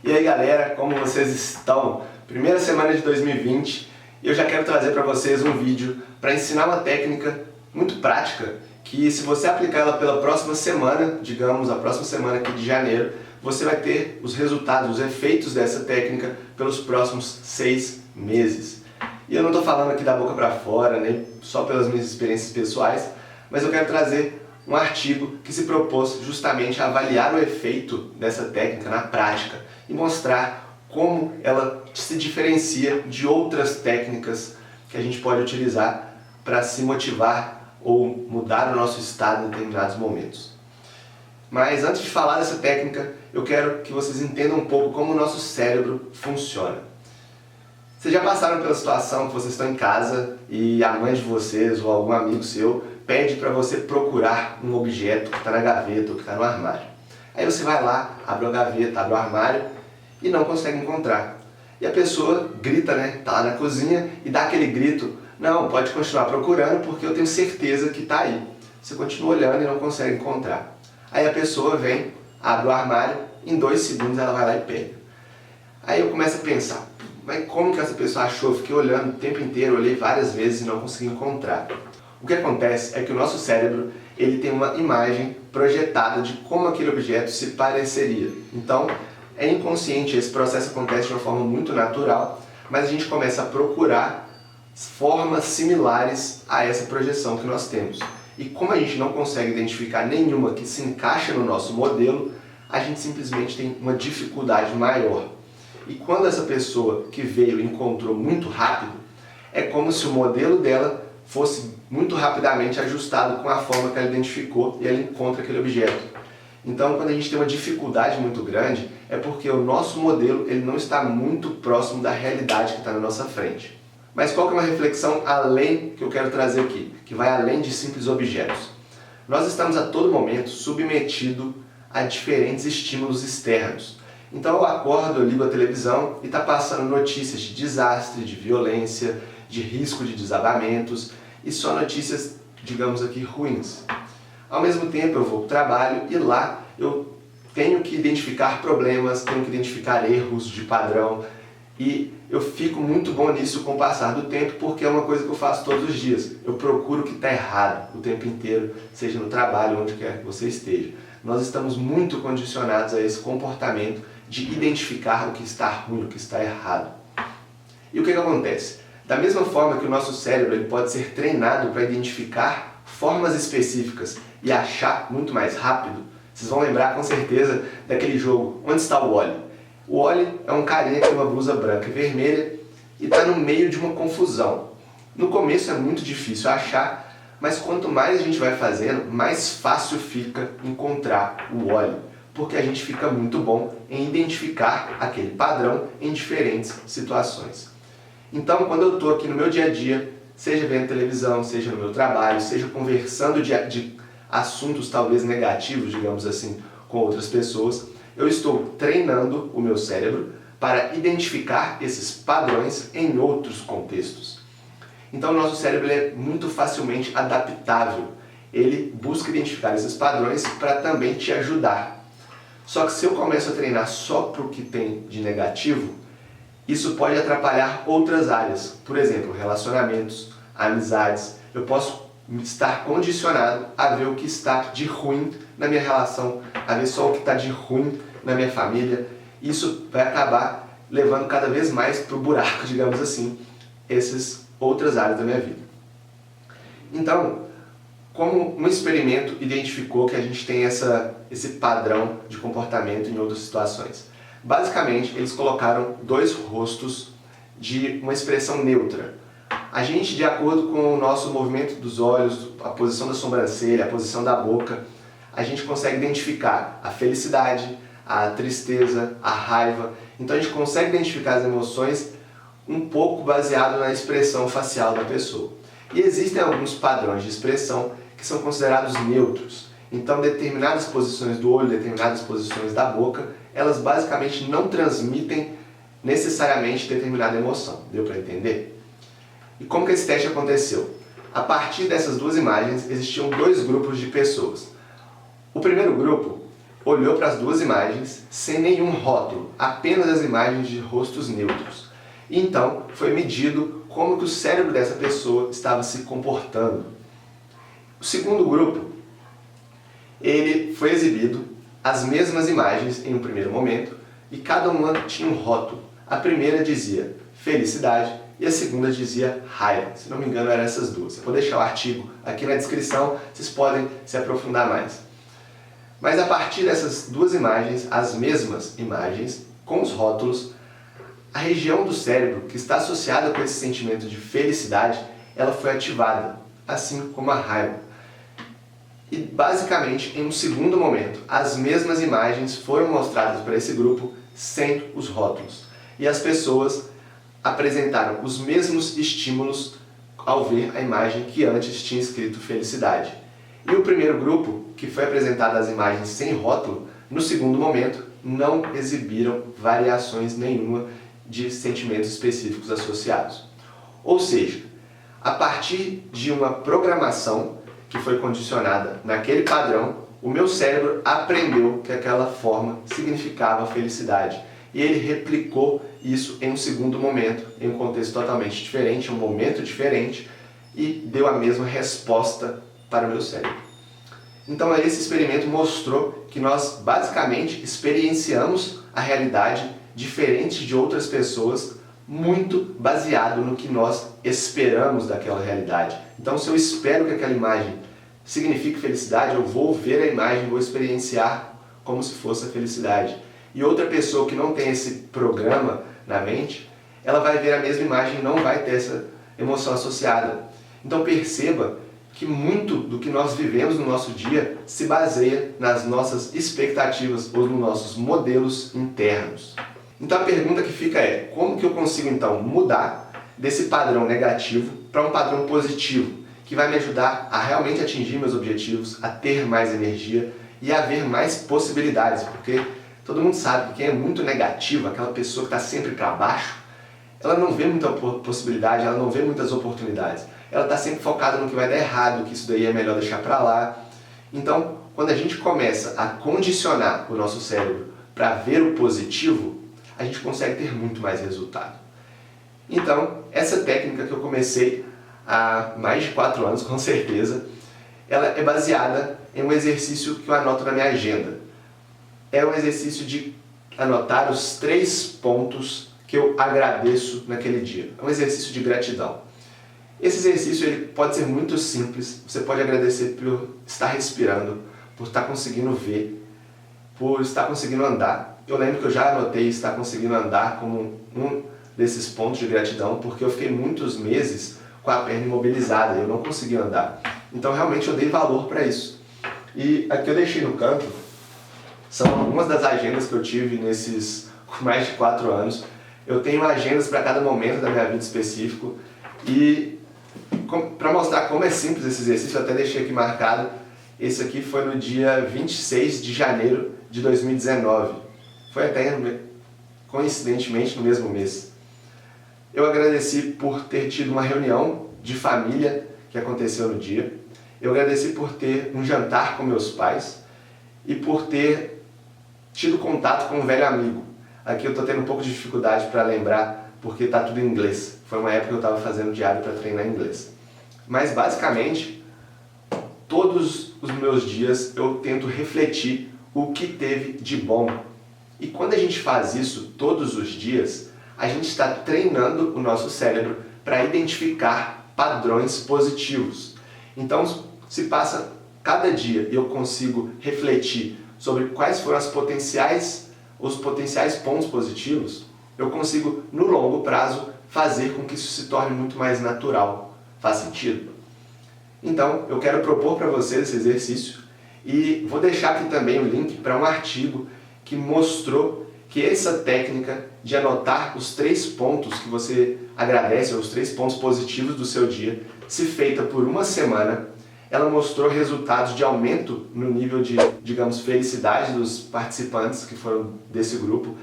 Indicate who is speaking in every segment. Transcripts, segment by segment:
Speaker 1: E aí galera, como vocês estão? Primeira semana de 2020 e eu já quero trazer para vocês um vídeo para ensinar uma técnica muito prática que, se você aplicar ela pela próxima semana, digamos a próxima semana aqui de janeiro, você vai ter os resultados, os efeitos dessa técnica pelos próximos 6 meses. E eu não estou falando aqui da boca para fora, nem só pelas minhas experiências pessoais, mas eu quero trazer um artigo que se propôs justamente a avaliar o efeito dessa técnica na prática e mostrar como ela se diferencia de outras técnicas que a gente pode utilizar para se motivar ou mudar o nosso estado em determinados momentos. Mas antes de falar dessa técnica, eu quero que vocês entendam um pouco como o nosso cérebro funciona. Vocês já passaram pela situação que vocês estão em casa e a mãe de vocês ou algum amigo seu pede para você procurar um objeto que está na gaveta ou que está no armário. Aí você vai lá, abre a gaveta, abre o armário e não consegue encontrar. E a pessoa grita, né? Está lá na cozinha e dá aquele grito: não, pode continuar procurando porque eu tenho certeza que está aí. Você continua olhando e não consegue encontrar. Aí a pessoa vem, abre o armário, em 2 segundos ela vai lá e pega. Aí eu começo a pensar: mas como que essa pessoa achou? Eu fiquei olhando o tempo inteiro, olhei várias vezes e não consegui encontrar. O que acontece é que o nosso cérebro ele tem uma imagem projetada de como aquele objeto se pareceria. Então, é inconsciente, esse processo acontece de uma forma muito natural, mas a gente começa a procurar formas similares a essa projeção que nós temos. E como a gente não consegue identificar nenhuma que se encaixa no nosso modelo, a gente simplesmente tem uma dificuldade maior. E quando essa pessoa que veio encontrou muito rápido, é como se o modelo dela fosse muito rapidamente ajustado com a forma que ela identificou e ela encontra aquele objeto. Então, quando a gente tem uma dificuldade muito grande, é porque o nosso modelo ele não está muito próximo da realidade que está na nossa frente. Mas qual que é uma reflexão além que eu quero trazer aqui, que vai além de simples objetos? Nós estamos a todo momento submetidos a diferentes estímulos externos. Então eu acordo, eu ligo a televisão e está passando notícias de desastre, de violência, de risco de desabamentos e só notícias, digamos aqui, ruins. Ao mesmo tempo eu vou para o trabalho e lá eu tenho que identificar problemas, tenho que identificar erros de padrão e eu fico muito bom nisso com o passar do tempo porque é uma coisa que eu faço todos os dias. Eu procuro o que está errado o tempo inteiro, seja no trabalho, onde quer que você esteja. Nós estamos muito condicionados a esse comportamento de identificar o que está ruim, o que está errado. E o que acontece? Da mesma forma que o nosso cérebro ele pode ser treinado para identificar formas específicas e achar muito mais rápido, vocês vão lembrar com certeza daquele jogo Onde Está o Wally? O Wally é um carinha que tem uma blusa branca e vermelha e está no meio de uma confusão. No começo é muito difícil achar, mas quanto mais a gente vai fazendo, mais fácil fica encontrar o Wally, porque a gente fica muito bom em identificar aquele padrão em diferentes situações. Então, quando eu estou aqui no meu dia a dia, seja vendo televisão, seja no meu trabalho, seja conversando de assuntos talvez negativos, digamos assim, com outras pessoas, eu estou treinando o meu cérebro para identificar esses padrões em outros contextos. Então, o nosso cérebro é muito facilmente adaptável. Ele busca identificar esses padrões para também te ajudar. Só que se eu começo a treinar só para o que tem de negativo, isso pode atrapalhar outras áreas. Por exemplo, relacionamentos, amizades. Eu posso estar condicionado a ver o que está de ruim na minha relação, a ver só o que está de ruim na minha família. Isso vai acabar levando cada vez mais para o buraco, digamos assim, essas outras áreas da minha vida. Então, como um experimento identificou que a gente tem esse padrão de comportamento em outras situações? Basicamente, eles colocaram 2 rostos de uma expressão neutra. A gente, de acordo com o nosso movimento dos olhos, a posição da sobrancelha, a posição da boca, a gente consegue identificar a felicidade, a tristeza, a raiva. Então a gente consegue identificar as emoções um pouco baseado na expressão facial da pessoa. E existem alguns padrões de expressão que são considerados neutros. Então determinadas posições do olho, determinadas posições da boca, elas basicamente não transmitem necessariamente determinada emoção. Deu para entender? E como que esse teste aconteceu? A partir dessas 2 imagens existiam 2 grupos de pessoas. O primeiro grupo olhou para as duas imagens sem nenhum rótulo, apenas as imagens de rostos neutros. E então foi medido como que o cérebro dessa pessoa estava se comportando. O segundo grupo, ele foi exibido as mesmas imagens em um primeiro momento e cada uma tinha um rótulo. A primeira dizia felicidade e a segunda dizia raiva. Se não me engano, eram essas duas. Eu vou deixar o artigo aqui na descrição, vocês podem se aprofundar mais. Mas a partir dessas duas imagens, as mesmas imagens, com os rótulos, a região do cérebro que está associada com esse sentimento de felicidade, ela foi ativada, assim como a raiva. E basicamente, em um segundo momento, as mesmas imagens foram mostradas para esse grupo sem os rótulos. E as pessoas apresentaram os mesmos estímulos ao ver a imagem que antes tinha escrito felicidade. E o primeiro grupo, que foi apresentado as imagens sem rótulo, no segundo momento não exibiram variações nenhuma de sentimentos específicos associados. Ou seja, a partir de uma programação que foi condicionada naquele padrão, o meu cérebro aprendeu que aquela forma significava felicidade. E ele replicou isso em um segundo momento, em um contexto totalmente diferente, em um momento diferente, e deu a mesma resposta para o meu cérebro. Então esse experimento mostrou que nós basicamente experienciamos a realidade diferente de outras pessoas, muito baseado no que nós esperamos daquela realidade. Então se eu espero que aquela imagem signifique felicidade, eu vou ver a imagem, vou experienciar como se fosse a felicidade. E outra pessoa que não tem esse programa na mente, ela vai ver a mesma imagem e não vai ter essa emoção associada. Então perceba que muito do que nós vivemos no nosso dia se baseia nas nossas expectativas ou nos nossos modelos internos. Então a pergunta que fica é, como que eu consigo então mudar desse padrão negativo para um padrão positivo, que vai me ajudar a realmente atingir meus objetivos, a ter mais energia e a ver mais possibilidades, porque todo mundo sabe que quem é muito negativo, aquela pessoa que está sempre para baixo, ela não vê muita possibilidade, ela não vê muitas oportunidades. Ela está sempre focada no que vai dar errado, que isso daí é melhor deixar para lá. Então, quando a gente começa a condicionar o nosso cérebro para ver o positivo, a gente consegue ter muito mais resultado. Então, essa técnica que eu comecei há mais de 4 anos, com certeza, ela é baseada em um exercício que eu anoto na minha agenda. É um exercício de anotar os 3 pontos que eu agradeço naquele dia. É um exercício de gratidão. Esse exercício ele pode ser muito simples. Você pode agradecer por estar respirando, por estar conseguindo ver, por estar conseguindo andar. Eu lembro que eu já anotei estar conseguindo andar como um desses pontos de gratidão, porque eu fiquei muitos meses com a perna imobilizada e eu não conseguia andar. Então realmente eu dei valor para isso. E aqui eu deixei no canto são algumas das agendas que eu tive nesses mais de 4 anos. Eu tenho agendas para cada momento da minha vida específico e para mostrar como é simples esse exercício, eu até deixei aqui marcado. Esse aqui foi no dia 26 de janeiro de 2019. Foi até coincidentemente no mesmo mês. Eu agradeci por ter tido uma reunião de família que aconteceu no dia. Eu agradeci por ter um jantar com meus pais e por ter tido contato com um velho amigo. Aqui eu estou tendo um pouco de dificuldade para lembrar porque está tudo em inglês. Foi uma época que eu estava fazendo diário para treinar inglês. Mas basicamente, todos os meus dias eu tento refletir o que teve de bom. E quando a gente faz isso todos os dias, a gente está treinando o nosso cérebro para identificar padrões positivos. Então, se passa cada dia e eu consigo refletir sobre quais foram os potenciais pontos positivos, eu consigo, no longo prazo, fazer com que isso se torne muito mais natural. Faz sentido? Então, eu quero propor para vocês esse exercício e vou deixar aqui também o link para um artigo que mostrou que essa técnica de anotar os 3 pontos que você agradece, ou os 3 pontos positivos do seu dia, se feita por uma semana, ela mostrou resultados de aumento no nível de, digamos, felicidade dos participantes que foram desse grupo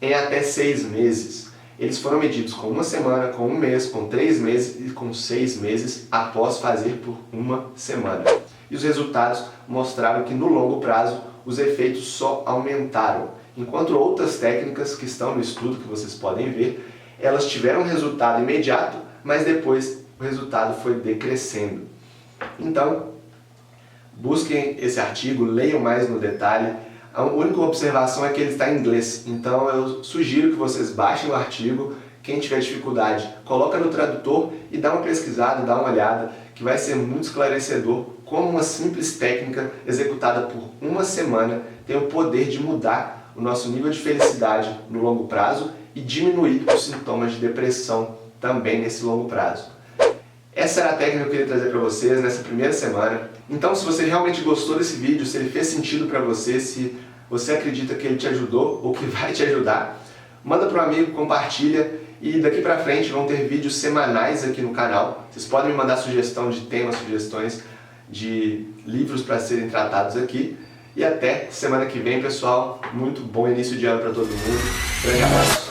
Speaker 1: em até 6 meses. Eles foram medidos com 1 semana, com 1 mês, com 3 meses e com 6 meses após fazer por 1 semana. E os resultados mostraram que no longo prazo os efeitos só aumentaram. Enquanto outras técnicas que estão no estudo, que vocês podem ver, elas tiveram resultado imediato, mas depois o resultado foi decrescendo. Então, busquem esse artigo, leiam mais no detalhe. A única observação é que ele está em inglês, então eu sugiro que vocês baixem o artigo. Quem tiver dificuldade, coloca no tradutor e dá uma pesquisada, dá uma olhada, que vai ser muito esclarecedor como uma simples técnica executada por uma semana tem o poder de mudar o nosso nível de felicidade no longo prazo e diminuir os sintomas de depressão também nesse longo prazo. Essa era a técnica que eu queria trazer para vocês nessa primeira semana. Então, se você realmente gostou desse vídeo, se ele fez sentido para você, se você acredita que ele te ajudou ou que vai te ajudar, manda para um amigo, compartilha. E daqui pra frente vão ter vídeos semanais aqui no canal. Vocês podem me mandar sugestão de temas, sugestões de livros para serem tratados aqui. E até semana que vem, pessoal. Muito bom início de ano para todo mundo. Grande abraço.